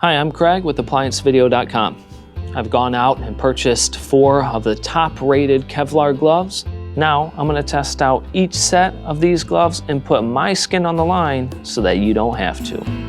Hi, I'm Craig with ApplianceVideo.com. I've gone out and purchased 4 of the top-rated Kevlar gloves. Now I'm going to test out each set of these gloves and put my skin on the line so that you don't have to.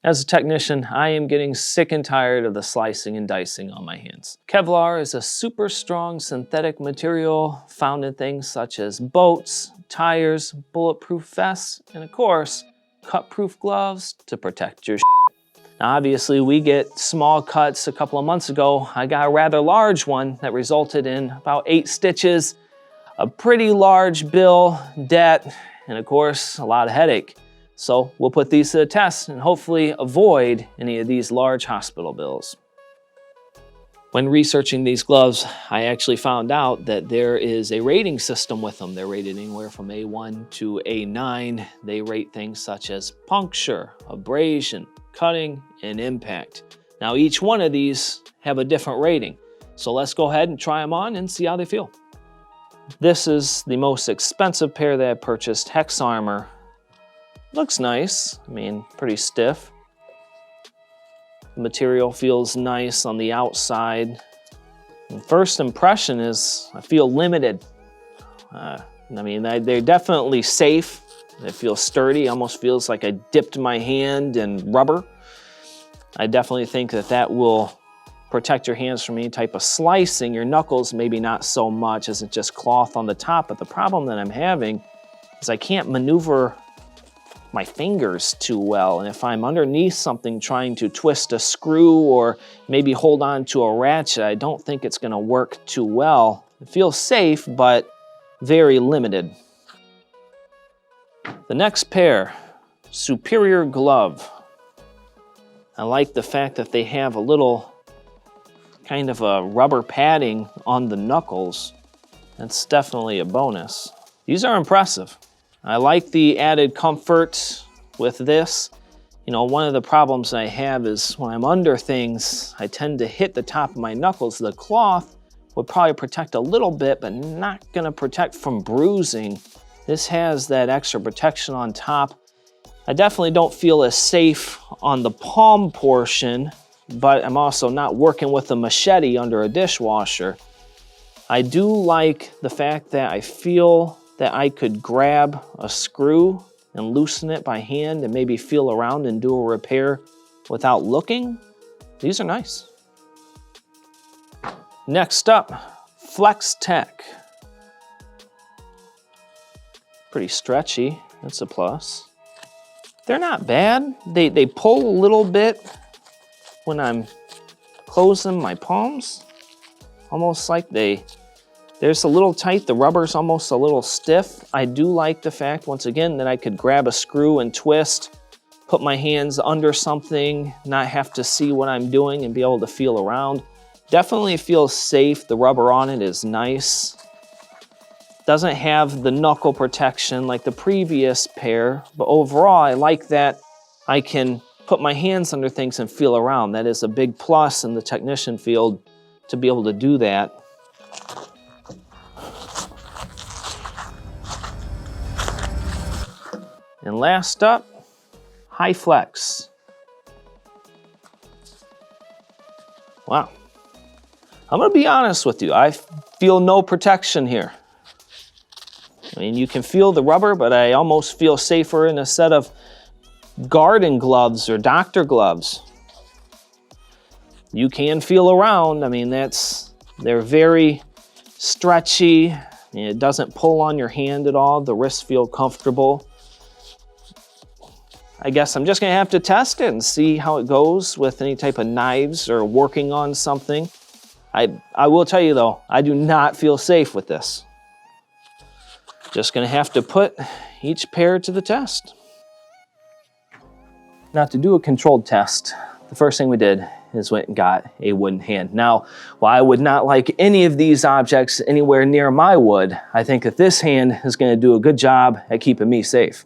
As a technician, I am getting sick and tired of the slicing and dicing on my hands. Kevlar is a super strong synthetic material found in things such as boats, tires, bulletproof vests, and of course, cut-proof gloves to protect your Now obviously we get small cuts. A couple of months ago, I got a rather large one that resulted in about 8 stitches, a pretty large bill, debt, and of course, a lot of headache. So we'll put these to the test and hopefully avoid any of these large hospital bills. When researching these gloves, I actually found out that there is a rating system with them. They're rated anywhere from A1 to A9. They rate things such as puncture, abrasion, cutting, and impact. Now each one of these have a different rating. So let's go ahead and try them on and see how they feel. This is the most expensive pair that I purchased, Hex Armor. Looks nice, I mean, pretty stiff. The material feels nice on the outside. And first impression is I feel limited. I mean, they're definitely safe. They feel sturdy, almost feels like I dipped my hand in rubber. I definitely think that that will protect your hands from any type of slicing. Your knuckles, maybe not so much as it's just cloth on the top, but the problem that I'm having is I can't maneuver my fingers too well, and if I'm underneath something trying to twist a screw or maybe hold on to a ratchet, I don't think it's going to work too well. It feels safe, but very limited. The next pair, Superior Glove. I like the fact that they have a little kind of a rubber padding on the knuckles. That's definitely a bonus. These are impressive. I like the added comfort with this. You know, one of the problems I have is when I'm under things, I tend to hit the top of my knuckles. The cloth would probably protect a little bit, but not gonna protect from bruising. This has that extra protection on top. I definitely don't feel as safe on the palm portion, but I'm also not working with a machete under a dishwasher. I do like the fact that I feel that I could grab a screw and loosen it by hand and maybe feel around and do a repair without looking. These are nice. Next up, Flex Tech. Pretty stretchy, that's a plus. They're not bad. They pull a little bit when I'm closing my palms. Almost like there's a little tight, the rubber's almost a little stiff. I do like the fact, once again, that I could grab a screw and twist, put my hands under something, not have to see what I'm doing and be able to feel around. Definitely feels safe. The rubber on it is nice. Doesn't have the knuckle protection like the previous pair, but overall I like that I can put my hands under things and feel around. That is a big plus in the technician field to be able to do that. And last up, High Flex. Wow. I'm gonna be honest with you, I feel no protection here. I mean, you can feel the rubber, but I almost feel safer in a set of garden gloves or doctor gloves. You can feel around. I mean, they're very stretchy. It doesn't pull on your hand at all. The wrists feel comfortable. I guess I'm just gonna have to test it and see how it goes with any type of knives or working on something. I will tell you though, I do not feel safe with this. Just gonna have to put each pair to the test. Now to do a controlled test, the first thing we did is went and got a wooden hand. Now, while I would not like any of these objects anywhere near my wood, I think that this hand is gonna do a good job at keeping me safe.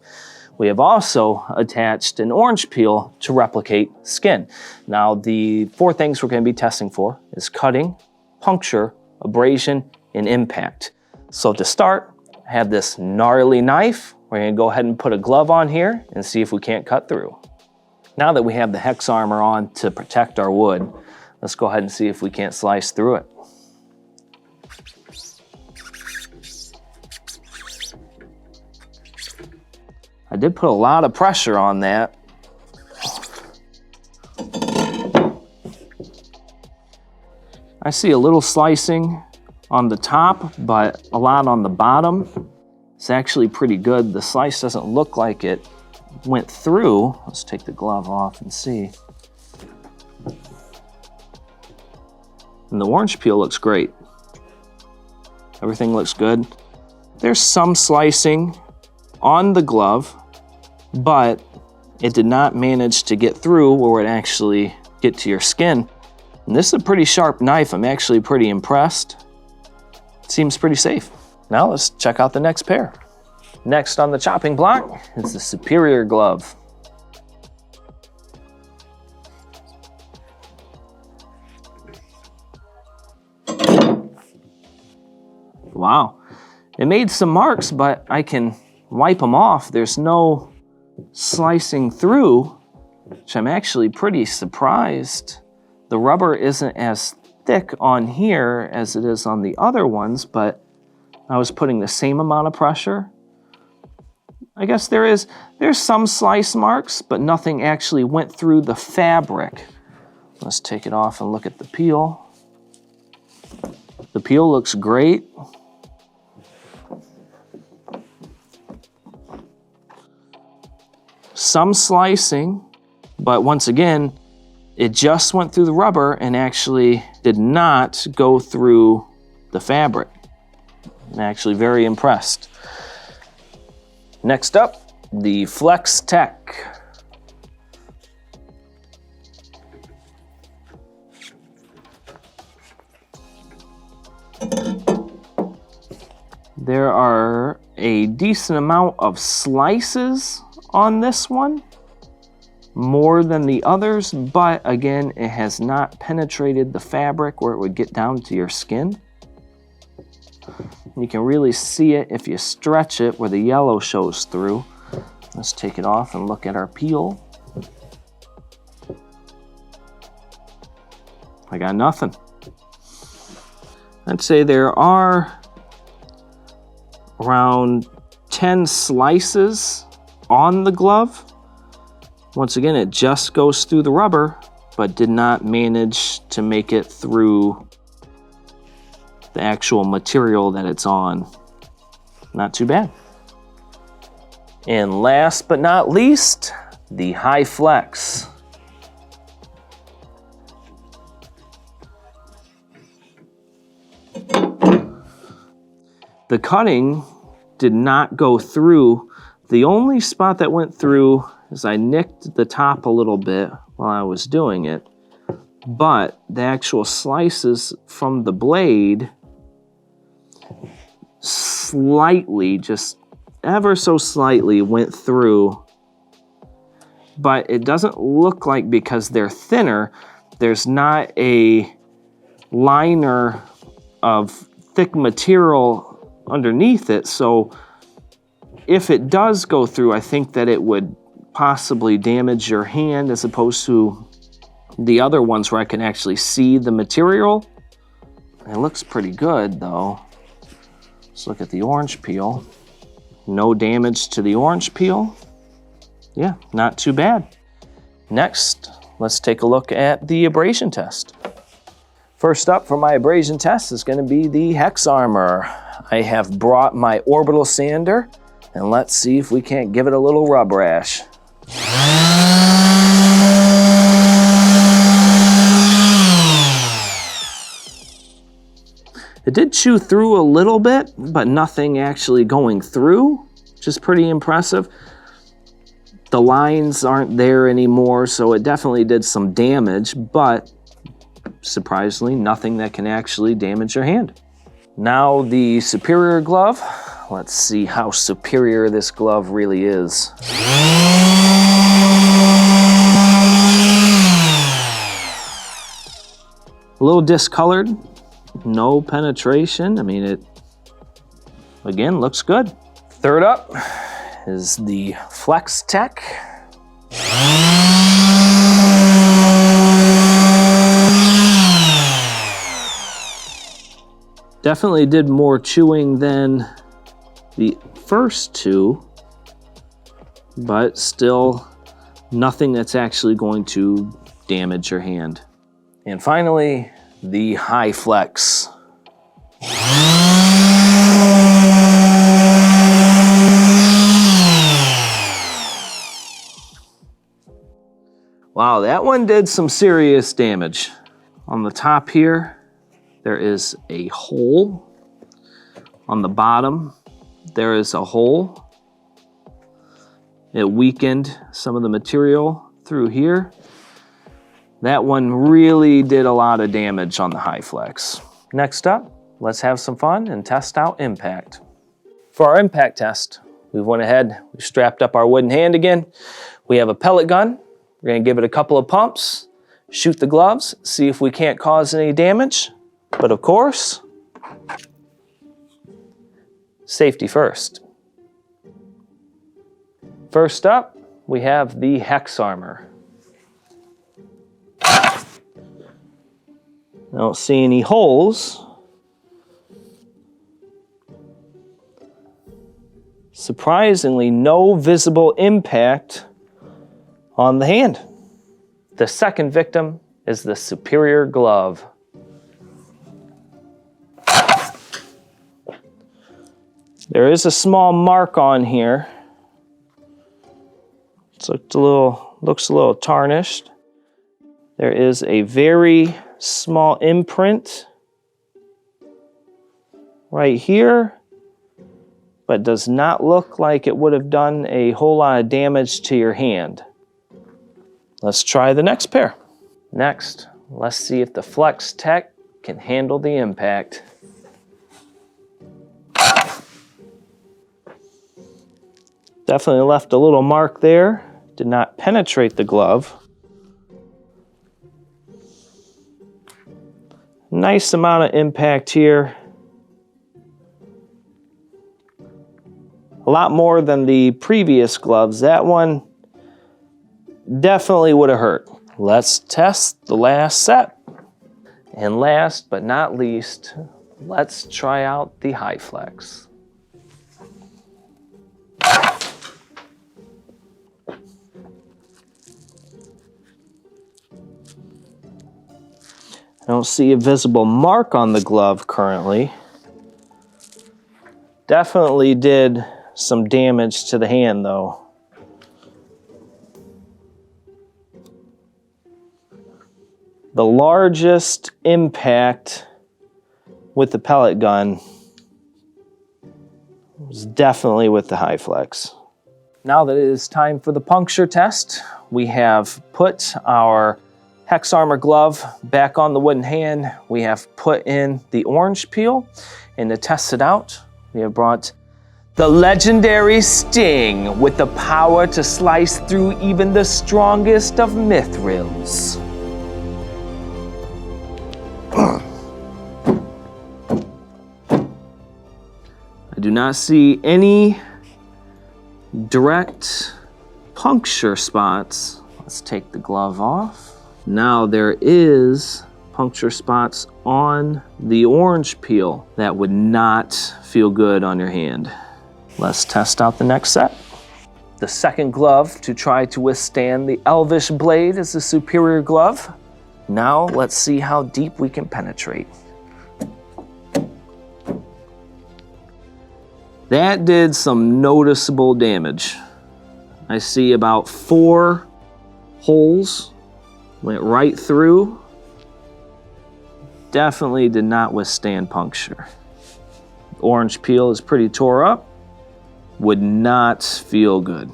We have also attached an orange peel to replicate skin. Now, the 4 things we're going to be testing for is cutting, puncture, abrasion, and impact. So to start, I have this gnarly knife. We're gonna go ahead and put a glove on here and see if we can't cut through. Now that we have the hex armor on to protect our wood, let's go ahead and see if we can't slice through it. I did put a lot of pressure on that. I see a little slicing on the top, but a lot on the bottom. It's actually pretty good. The slice doesn't look like it went through. Let's take the glove off and see. And the orange peel looks great. Everything looks good. There's some slicing on the glove, but it did not manage to get through where it actually get to your skin. And this is a pretty sharp knife. I'm actually pretty impressed. It seems pretty safe. Now let's check out the next pair. Next on the chopping block is the Superior glove. Wow, it made some marks, but I can wipe them off. There's no slicing through, which I'm actually pretty surprised. The rubber isn't as thick on here as it is on the other ones, but I was putting the same amount of pressure. I guess there's some slice marks, but nothing actually went through the fabric. Let's take it off and look at the peel. The peel looks great. Some slicing, but once again, it just went through the rubber and actually did not go through the fabric. I'm actually very impressed. Next up, the Flex Tech. There are a decent amount of slices on this one, more than the others, but again, it has not penetrated the fabric where it would get down to your skin. You can really see it if you stretch it where the yellow shows through. Let's take it off and look at our peel. I got nothing. I'd say there are around 10 slices on the glove. Once again, it just goes through the rubber, but did not manage to make it through the actual material that it's on. Not too bad. And last but not least, the High Flex. The cutting did not go through. The only spot that went through is I nicked the top a little bit while I was doing it, but the actual slices from the blade slightly, just ever so slightly, went through, but it doesn't look like, because they're thinner, there's not a liner of thick material underneath it. So if it does go through, I think that it would possibly damage your hand, as opposed to the other ones where I can actually see the material. It looks pretty good though. Let's look at the orange peel. No damage to the orange peel. Yeah, not too bad. Next, let's take a look at the abrasion test. First up for my abrasion test is going to be the hex armor. I have brought my orbital sander, and let's see if we can't give it a little rub rash. It did chew through a little bit, but nothing actually going through, which is pretty impressive. The lines aren't there anymore, so it definitely did some damage, but surprisingly, nothing that can actually damage your hand. Now the Superior glove. Let's see how superior this glove really is. A little discolored, no penetration. I mean, it again, looks good. Third up is the Flex Tech. Definitely did more chewing than the first two, but still nothing that's actually going to damage your hand. And finally, the High Flex. Wow, that one did some serious damage. On the top here, there is a hole. On the bottom, there is a hole. It weakened some of the material through here. That one really did a lot of damage on the High Flex. Next up, let's have some fun and test out impact. For our impact test, we went ahead, we strapped up our wooden hand again. We have a pellet gun. We're gonna give it a couple of pumps, shoot the gloves, see if we can't cause any damage. But of course, safety first. First up, we have the Hex Armor. I don't see any holes. Surprisingly, no visible impact on the hand. The second victim is the Superior Glove. There is a small mark on here. It looks a little tarnished. There is a very small imprint right here, but does not look like it would have done a whole lot of damage to your hand. Let's try the next pair. Next, let's see if the Flex Tech can handle the impact. Definitely left a little mark there. Did not penetrate the glove. Nice amount of impact here. A lot more than the previous gloves. That one definitely would have hurt. Let's test the last set. And last but not least, let's try out the High Flex. I don't see a visible mark on the glove currently. Definitely did some damage to the hand though. The largest impact with the pellet gun was definitely with the High Flex. Now that it is time for the puncture test, we have put our Hex Armor glove back on the wooden hand. We have put in the orange peel, and to test it out, we have brought the legendary Sting with the power to slice through even the strongest of mithrils. I do not see any direct puncture spots. Let's take the glove off. Now there is puncture spots on the orange peel that would not feel good on your hand. Let's test out the next set. The second glove to try to withstand the Elvish blade is the Superior Glove. Now let's see how deep we can penetrate. That did some noticeable damage. I see about 4 holes. Went right through. Definitely did not withstand puncture. Orange peel is pretty tore up. Would not feel good.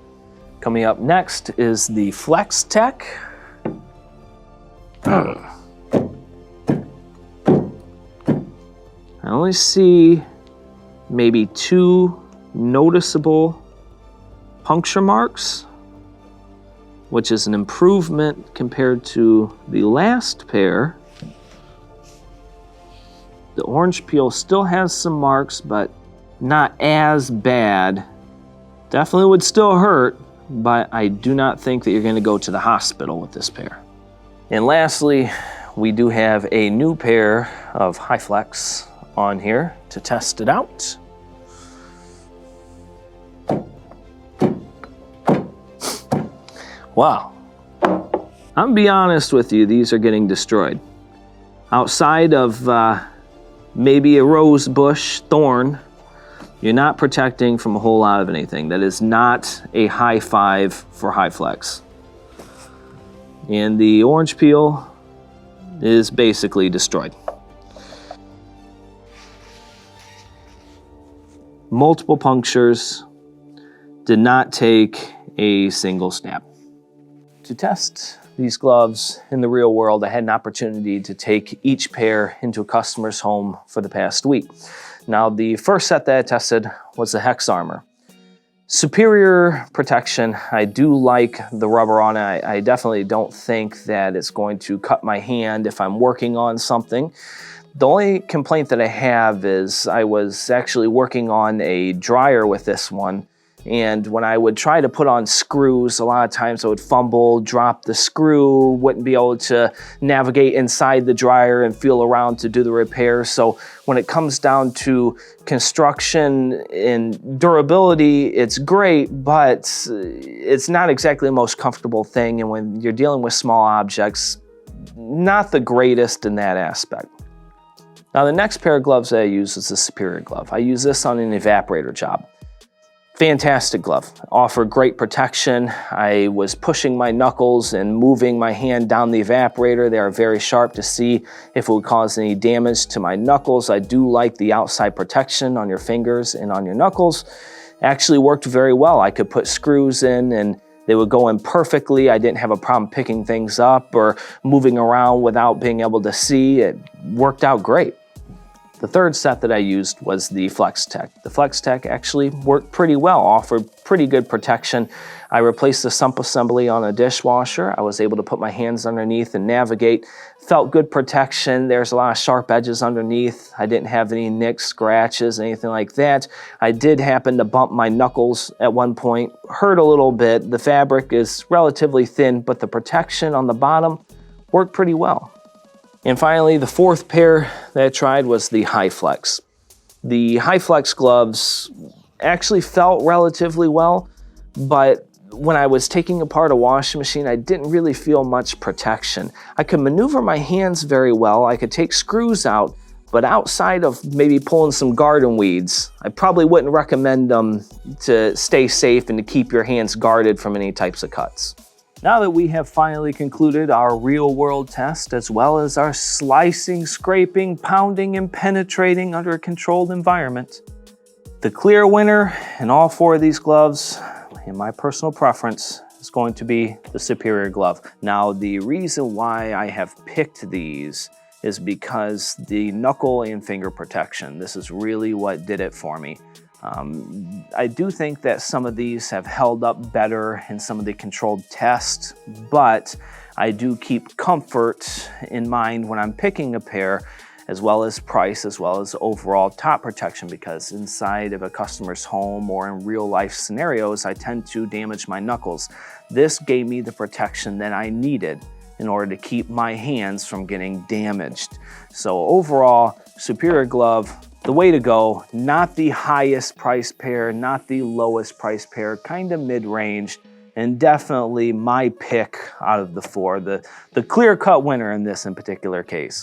Coming up next is the Flex Tech. I only see maybe 2 noticeable puncture marks, which is an improvement compared to the last pair. The orange peel still has some marks, but not as bad. Definitely would still hurt, but I do not think that you're going to go to the hospital with this pair. And lastly, we do have a new pair of HyFlex on here to test it out. Wow. I'm gonna be honest with you, these are getting destroyed. Outside of maybe a rose bush thorn, you're not protecting from a whole lot of anything. That is not a high five for HyFlex. And the orange peel is basically destroyed. Multiple punctures, did not take a single snap. To test these gloves in the real world, I had an opportunity to take each pair into a customer's home for the past week. Now, the first set that I tested was the Hex Armor. Superior protection. I do like the rubber on it. I definitely don't think that it's going to cut my hand if I'm working on something. The only complaint that I have is I was actually working on a dryer with this one, and when I would try to put on screws, a lot of times I would fumble, drop the screw, wouldn't be able to navigate inside the dryer and feel around to do the repair. So when it comes down to construction and durability, it's great, but it's not exactly the most comfortable thing. And when you're dealing with small objects, not the greatest in that aspect. Now, the next pair of gloves that I use is the Superior glove. I use this on an evaporator job. Fantastic glove, offered great protection. I was pushing my knuckles and moving my hand down the evaporator. They are very sharp to see if it would cause any damage to my knuckles. I do like the outside protection on your fingers and on your knuckles. Actually worked very well. I could put screws in and they would go in perfectly. I didn't have a problem picking things up or moving around without being able to see. It worked out great. The third set that I used was the FlexTech. The FlexTech actually worked pretty well, offered pretty good protection. I replaced the sump assembly on a dishwasher. I was able to put my hands underneath and navigate. Felt good protection. There's a lot of sharp edges underneath. I didn't have any nicks, scratches, anything like that. I did happen to bump my knuckles at one point. Hurt a little bit. The fabric is relatively thin, but the protection on the bottom worked pretty well. And finally, the fourth pair that I tried was the HyFlex. The HyFlex gloves actually felt relatively well, but when I was taking apart a washing machine, I didn't really feel much protection. I could maneuver my hands very well. I could take screws out, but outside of maybe pulling some garden weeds, I probably wouldn't recommend them to stay safe and to keep your hands guarded from any types of cuts. Now that we have finally concluded our real-world test, as well as our slicing, scraping, pounding, and penetrating under a controlled environment, the clear winner in all four of these gloves, in my personal preference, is going to be the Superior glove. Now, the reason why I have picked these is because the knuckle and finger protection. This is really what did it for me. I do think that some of these have held up better in some of the controlled tests, but I do keep comfort in mind when I'm picking a pair, as well as price, as well as overall top protection, because inside of a customer's home or in real life scenarios, I tend to damage my knuckles. This gave me the protection that I needed in order to keep my hands from getting damaged. So overall, Superior glove, the way to go. Not the highest price pair, not the lowest price pair, kind of mid-range, and definitely my pick out of the four, the clear-cut winner in this in particular case.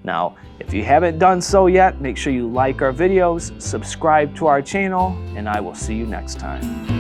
Now, if you haven't done so yet, make sure you like our videos, subscribe to our channel, and I will see you next time.